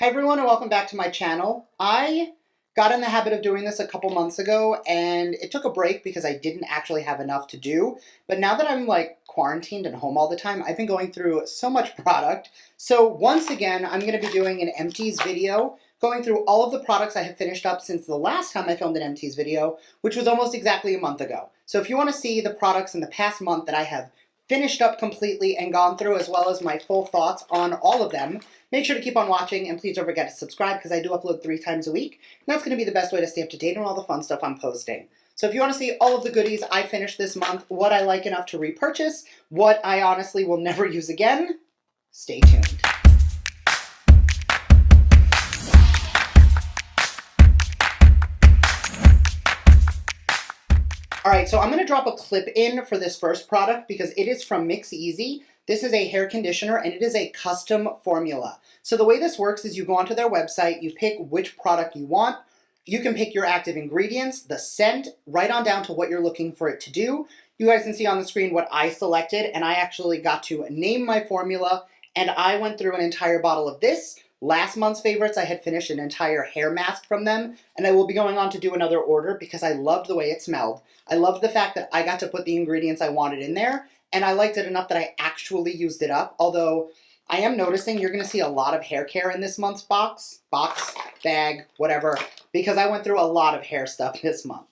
Hi everyone and welcome back to my channel. I got in the habit of doing this a couple months ago and it took a break because I didn't actually have enough to do. But now that I'm like quarantined and home all the time, I've been going through so much product. So once again, I'm going to be doing an Empties video, going through all of the products I have finished up since the last time I filmed an Empties video, which was almost exactly a month ago. So if you want to see the products in the past month that I have finished up completely and gone through, as well as my full thoughts on all of them, make sure to keep on watching, and please don't forget to subscribe because I do upload 3 times a week, and that's going to be the best way to stay up to date on all the fun stuff I'm posting. So if you want to see all of the goodies I finished this month, what I like enough to repurchase, what I honestly will never use again, stay tuned. Alright, so I'm going to drop a clip in for this first product because it is from Mix Easy. This is a hair conditioner and it is a custom formula. So the way this works is you go onto their website, you pick which product you want, you can pick your active ingredients, the scent, right on down to what you're looking for it to do. You guys can see on the screen what I selected, and I actually got to name my formula, and I went through an entire bottle of this. Last month's favorites, I had finished an entire hair mask from them, and I will be going on to do another order because I loved the way it smelled. I loved the fact that I got to put the ingredients I wanted in there, and I liked it enough that I actually used it up, although I am noticing you're going to see a lot of hair care in this month's box, bag, whatever, because I went through a lot of hair stuff this month.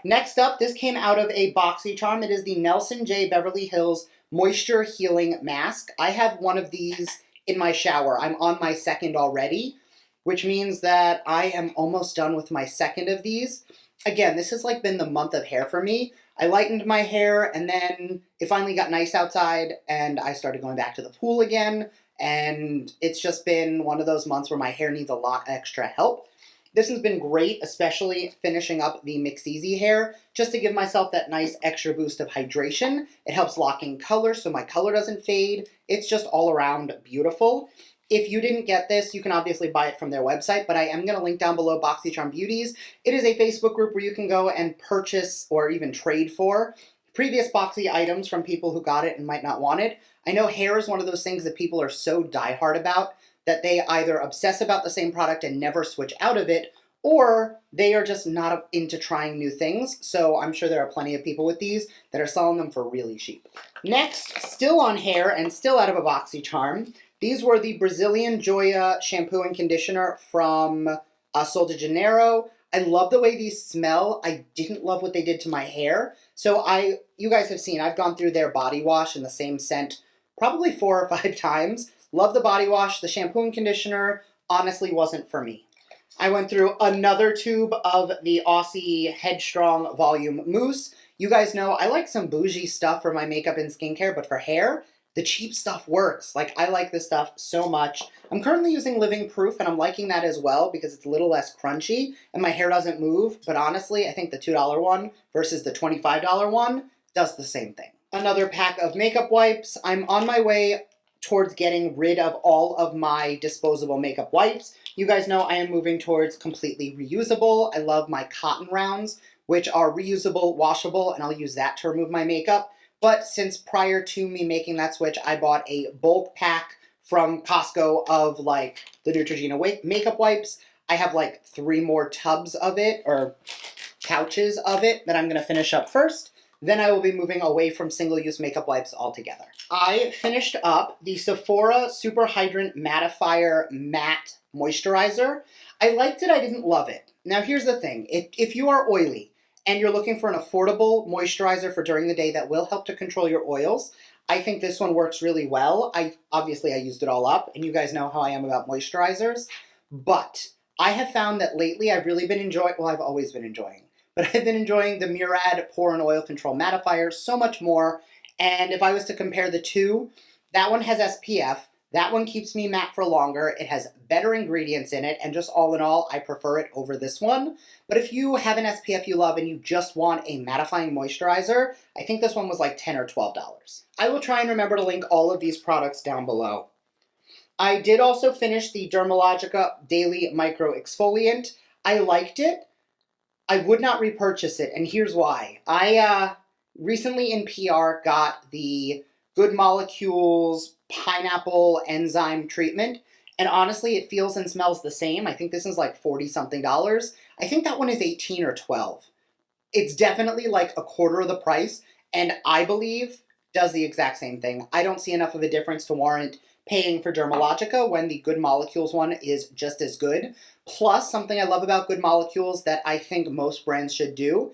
Next up, this came out of a Boxycharm. It is the Nelson J. Beverly Hills Moisture Healing Mask. I have one of these in my shower. I'm on my second already, which means that I am almost done with my second of these. Again, this has like been the month of hair for me. I lightened my hair and then it finally got nice outside and I started going back to the pool again. And it's just been one of those months where my hair needs a lot extra help. This has been great, especially finishing up the Mix Easy hair, just to give myself that nice extra boost of hydration. It helps lock in color so my color doesn't fade. It's just all around beautiful. If you didn't get this, you can obviously buy it from their website, but I am going to link down below Boxycharm Beauties. It is a Facebook group where you can go and purchase or even trade for previous Boxy items from people who got it and might not want it. I know hair is one of those things that people are so diehard about that they either obsess about the same product and never switch out of it, or they are just not into trying new things. So I'm sure there are plenty of people with these that are selling them for really cheap. Next, still on hair and still out of a Boxycharm, these were the Brazilian Joia shampoo and conditioner from Sol de Janeiro. I love the way these smell. I didn't love what they did to my hair. So you guys have seen, I've gone through their body wash in the same scent probably 4 or 5 times. Love the body wash. The shampoo and conditioner honestly wasn't for me. I went through another tube of the Aussie Headstrong Volume Mousse. You guys know I like some bougie stuff for my makeup and skincare, but for hair, the cheap stuff works. Like, I like this stuff so much. I'm currently using Living Proof, and I'm liking that as well because it's a little less crunchy, and my hair doesn't move. But honestly, I think the $2 one versus the $25 one does the same thing. Another pack of makeup wipes. I'm on my way towards getting rid of all of my disposable makeup wipes. You guys know I am moving towards completely reusable. I love my cotton rounds, which are reusable, washable, and I'll use that to remove my makeup. But since prior to me making that switch, I bought a bulk pack from Costco of like the Neutrogena makeup wipes. I have like 3 more tubs of it, or pouches of it, that I'm going to finish up first. Then I will be moving away from single-use makeup wipes altogether. I finished up the Sephora Super Hydrant Mattifier Matte Moisturizer. I liked it, I didn't love it. Now here's the thing, if you are oily and you're looking for an affordable moisturizer for during the day that will help to control your oils, I think this one works really well. Obviously I used it all up, and you guys know how I am about moisturizers, but I have found that lately I've really been enjoying, well, I've always been enjoying, but I've been enjoying the Murad Pore and Oil Control Mattifier so much more. And if I was to compare the two, that one has SPF, that one keeps me matte for longer, it has better ingredients in it, and just all in all, I prefer it over this one. But if you have an SPF you love and you just want a mattifying moisturizer, I think this one was like $10 or $12. I will try and remember to link all of these products down below. I did also finish the Dermalogica Daily Micro Exfoliant. I liked it. I would not repurchase it, and here's why. I recently in PR got the Good Molecules pineapple enzyme treatment. And honestly, it feels and smells the same. I think this is like 40 something dollars. I think that one is 18 or 12. It's definitely like a quarter of the price, and I believe does the exact same thing. I don't see enough of a difference to warrant paying for Dermalogica when the Good Molecules one is just as good. Plus, something I love about Good Molecules that I think most brands should do.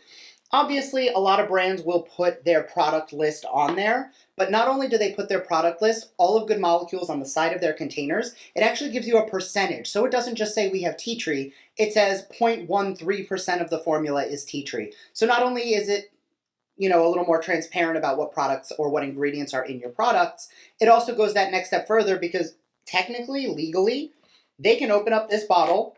Obviously, a lot of brands will put their product list on there, but not only do they put their product list, all of Good Molecules on the side of their containers, it actually gives you a percentage. So it doesn't just say we have tea tree, it says 0.13% of the formula is tea tree. So not only is it, a little more transparent about what products or what ingredients are in your products, it also goes that next step further because technically, legally, they can open up this bottle,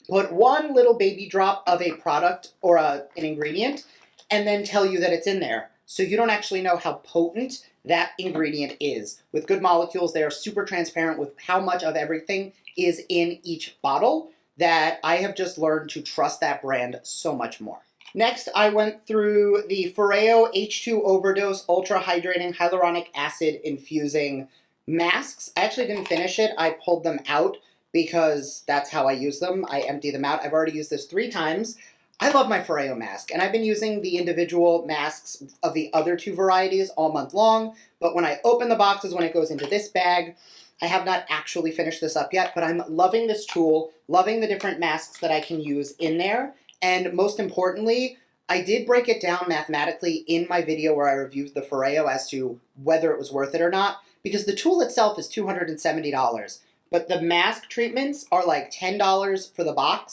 put one little baby drop of a product or an ingredient, and then tell you that it's in there. So you don't actually know how potent that ingredient is. With Good Molecules, they are super transparent with how much of everything is in each bottle that I have just learned to trust that brand so much more. Next, I went through the Foreo H2 Overdose Ultra Hydrating Hyaluronic Acid Infusing masks. I actually didn't finish it. I pulled them out because that's how I use them. I empty them out. I've already used this 3 times. I love my Foreo mask, and I've been using the individual masks of the other 2 varieties all month long, but when I open the box is when it goes into this bag. I have not actually finished this up yet, but I'm loving this tool, loving the different masks that I can use in there, and most importantly, I did break it down mathematically in my video where I reviewed the Foreo as to whether it was worth it or not, because the tool itself is $270. But the mask treatments are like $10 for the box,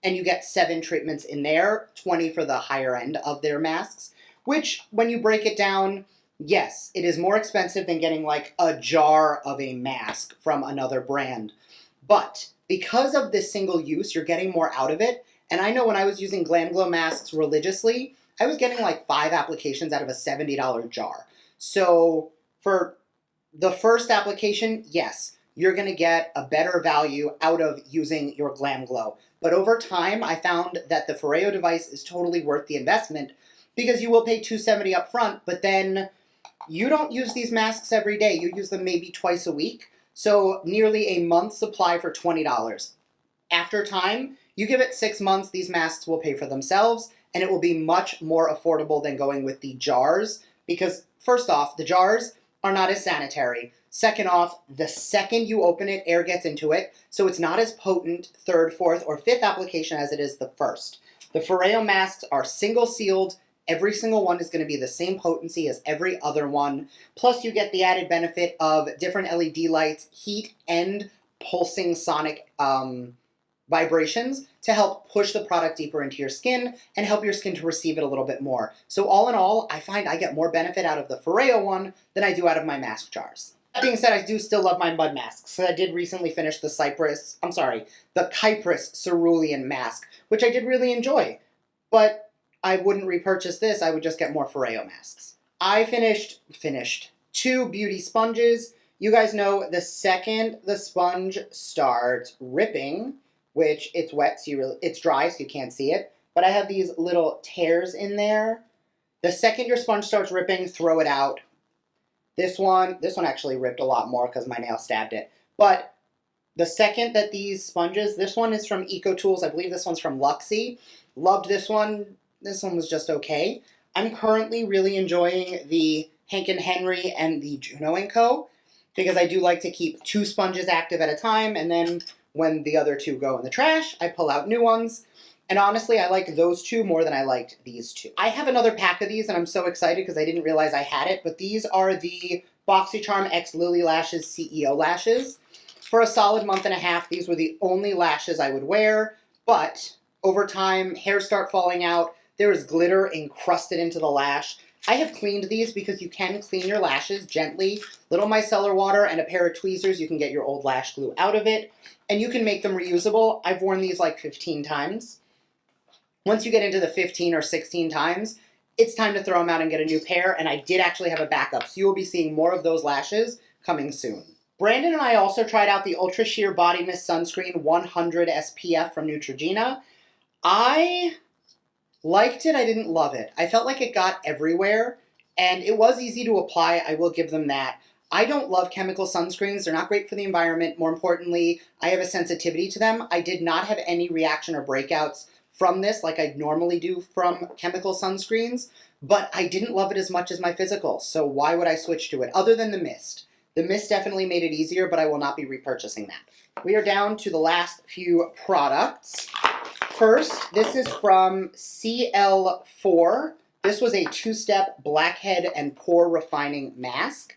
and you get 7 treatments in there, 20 for the higher end of their masks, which when you break it down, yes, it is more expensive than getting like a jar of a mask from another brand. But because of this single use, you're getting more out of it. And I know when I was using Glam Glow masks religiously, I was getting like 5 applications out of a $70 jar. So for the first application, yes, you're going to get a better value out of using your Glam Glow. But over time, I found that the Foreo device is totally worth the investment because you will pay $270 up front, but then you don't use these masks every day. You use them maybe twice a week. So nearly a month's supply for $20. After time, you give it 6 months, these masks will pay for themselves, and it will be much more affordable than going with the jars because, first off, the jars are not as sanitary. Second off, the second you open it, air gets into it, so it's not as potent 3rd, 4th, or 5th application as it is the first. The Foreo masks are single-sealed. Every single one is going to be the same potency as every other one. Plus, you get the added benefit of different LED lights, heat, and pulsing sonic vibrations to help push the product deeper into your skin and help your skin to receive it a little bit more. So all in all, I find I get more benefit out of the Foreo one than I do out of my mask jars. That being said, I do still love my mud masks. So I did recently finish the Kyprus Cerulean mask, which I did really enjoy. But I wouldn't repurchase this, I would just get more Foreo masks. I finished 2 beauty sponges. You guys know the second the sponge starts ripping, which it's wet, so it's dry, so you can't see it, but I have these little tears in there. The second your sponge starts ripping, throw it out. This one actually ripped a lot more because my nail stabbed it. But the second that these sponges, this one is from EcoTools, I believe this one's from Luxie. Loved this one. This one was just okay. I'm currently really enjoying the Hank & Henry and the Juno & Co. because I do like to keep 2 sponges active at a time, and then when the other 2 go in the trash, I pull out new ones. And honestly, I like those 2 more than I liked these 2. I have another pack of these, and I'm so excited because I didn't realize I had it, but these are the Boxycharm X Lily Lashes CEO lashes. For a solid month and a half, these were the only lashes I would wear, but over time, hairs start falling out, there is glitter encrusted into the lash. I have cleaned these because you can clean your lashes gently. Little micellar water and a pair of tweezers, you can get your old lash glue out of it, and you can make them reusable. I've worn these like 15 times. Once you get into the 15 or 16 times, it's time to throw them out and get a new pair, and I did actually have a backup, so you will be seeing more of those lashes coming soon. Brandon and I also tried out the Ultra Sheer Body Mist Sunscreen 100 SPF from Neutrogena. I liked it, I didn't love it. I felt like it got everywhere, and it was easy to apply, I will give them that. I don't love chemical sunscreens. They're not great for the environment. More importantly, I have a sensitivity to them. I did not have any reaction or breakouts from this like I normally do from chemical sunscreens, but I didn't love it as much as my physical, so why would I switch to it, other than the mist? The mist definitely made it easier, but I will not be repurchasing that. We are down to the last few products. First, this is from CL4. This was a 2-step blackhead and pore refining mask.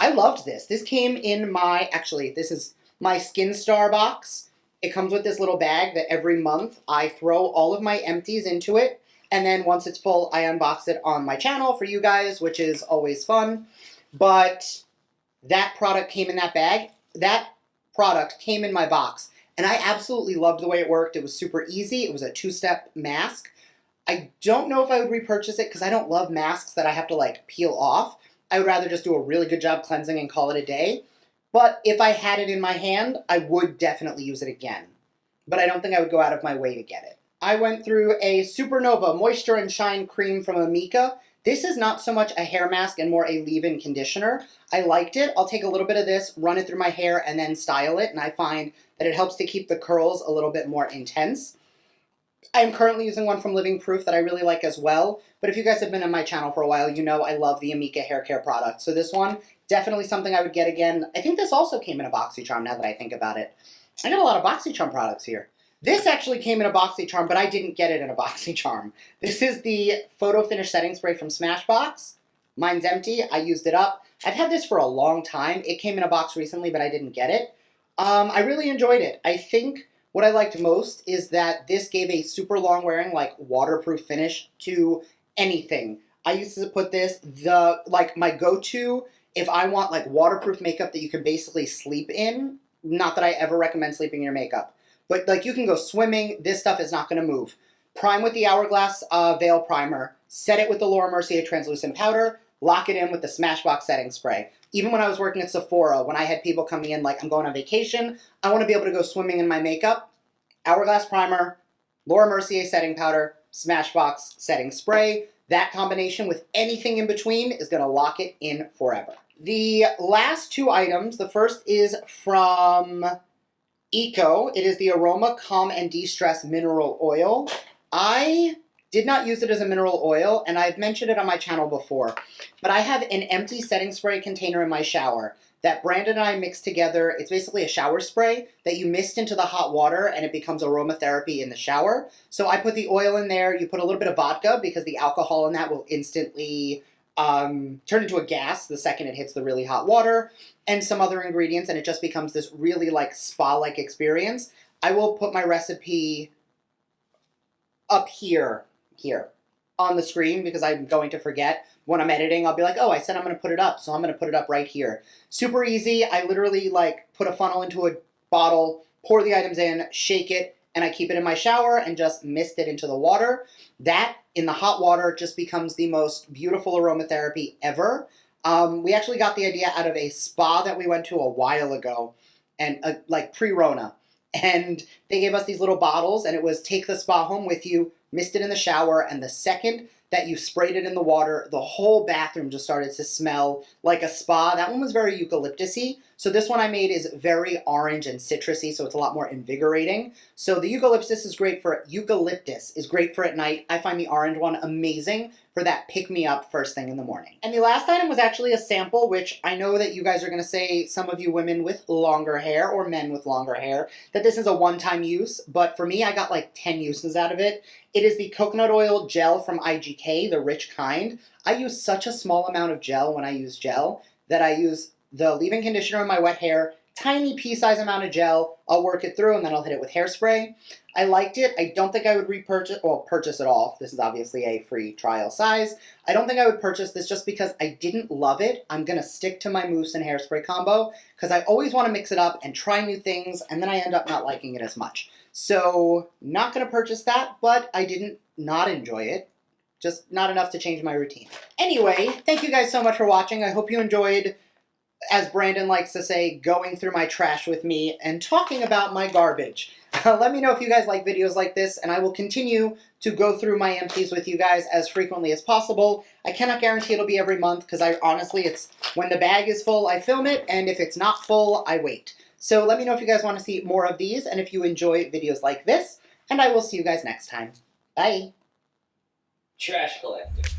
I loved this. This came in my, actually, this is my Skin Star box. It comes with this little bag that every month I throw all of my empties into it. And then once it's full, I unbox it on my channel for you guys, which is always fun. But that product came in that bag. That product came in my box. And I absolutely loved the way it worked. It was super easy. It was a 2-step mask. I don't know if I would repurchase it because I don't love masks that I have to like peel off. I would rather just do a really good job cleansing and call it a day. But if I had it in my hand, I would definitely use it again. But I don't think I would go out of my way to get it. I went through a Supernova Moisture and Shine Cream from Amika. This is not so much a hair mask and more a leave-in conditioner. I liked it. I'll take a little bit of this, run it through my hair, and then style it. And I find that it helps to keep the curls a little bit more intense. I'm currently using one from Living Proof that I really like as well. But if you guys have been on my channel for a while, you know I love the Amika hair care product. So this one, definitely something I would get again. I think this also came in a Boxycharm now that I think about it. I got a lot of Boxycharm products here. This actually came in a Boxycharm, but I didn't get it in a Boxycharm. This is the Photo Finish Setting Spray from Smashbox. Mine's empty. I used it up. I've had this for a long time. It came in a box recently, but I didn't get it. I really enjoyed it. I think what I liked most is that this gave a super long wearing, like waterproof finish to anything. I used to put this, my go-to, if I want like waterproof makeup that you can basically sleep in. Not that I ever recommend sleeping in your makeup. But like you can go swimming, this stuff is not going to move. Prime with the Hourglass Veil Primer. Set it with the Laura Mercier Translucent Powder. Lock it in with the Smashbox Setting Spray. Even when I was working at Sephora, when I had people coming in like, I'm going on vacation, I want to be able to go swimming in my makeup. Hourglass Primer, Laura Mercier Setting Powder, Smashbox Setting Spray. That combination with anything in between is going to lock it in forever. The last two items, the first is from Eco. It is the Aroma Calm and De-Stress Mineral Oil. I did not use it as a mineral oil, and I've mentioned it on my channel before, but I have an empty setting spray container in my shower that Brandon and I mixed together. It's basically a shower spray that you mist into the hot water, and it becomes aromatherapy in the shower. So I put the oil in there. You put a little bit of vodka because the alcohol in that will instantly turn into a gas the second it hits the really hot water, and some other ingredients, and it just becomes this really like spa-like experience. I will put my recipe up here on the screen because I'm going to forget. When I'm editing, I'll be like, oh, I said I'm going to put it up, so I'm going to put it up right here. Super easy. I literally like put a funnel into a bottle, pour the items in, shake it, and I keep it in my shower and just mist it into the water. That, in the hot water, just becomes the most beautiful aromatherapy ever. We actually got the idea out of a spa that we went to a while ago, and like pre-Rona. And they gave us these little bottles, and it was take the spa home with you, mist it in the shower, and the second that you sprayed it in the water, the whole bathroom just started to smell like a spa. That one was very eucalyptus-y. So this one I made is very orange and citrusy, so it's a lot more invigorating. So the eucalyptus is great for at night. I find the orange one amazing for that pick-me-up first thing in the morning. And the last item was actually a sample, which I know that you guys are going to say, some of you women with longer hair or men with longer hair, that this is a one-time use. But for me, I got like 10 uses out of it. It is the coconut oil gel from IGK, the rich kind. I use such a small amount of gel when I use gel that I use the leave-in conditioner in my wet hair, tiny pea-size amount of gel. I'll work it through and then I'll hit it with hairspray. I liked it. I don't think I would purchase it all. This is obviously a free trial size. I don't think I would purchase this just because I didn't love it. I'm going to stick to my mousse and hairspray combo because I always want to mix it up and try new things, and then I end up not liking it as much. So not going to purchase that, but I didn't not enjoy it. Just not enough to change my routine. Anyway, thank you guys so much for watching. I hope you enjoyed, as Brandon likes to say, going through my trash with me and talking about my garbage. Let me know if you guys like videos like this, and I will continue to go through my empties with you guys as frequently as possible. I cannot guarantee it'll be every month, because honestly, it's when the bag is full, I film it, and if it's not full, I wait. So let me know if you guys want to see more of these, and if you enjoy videos like this, and I will see you guys next time. Bye! Trash collector.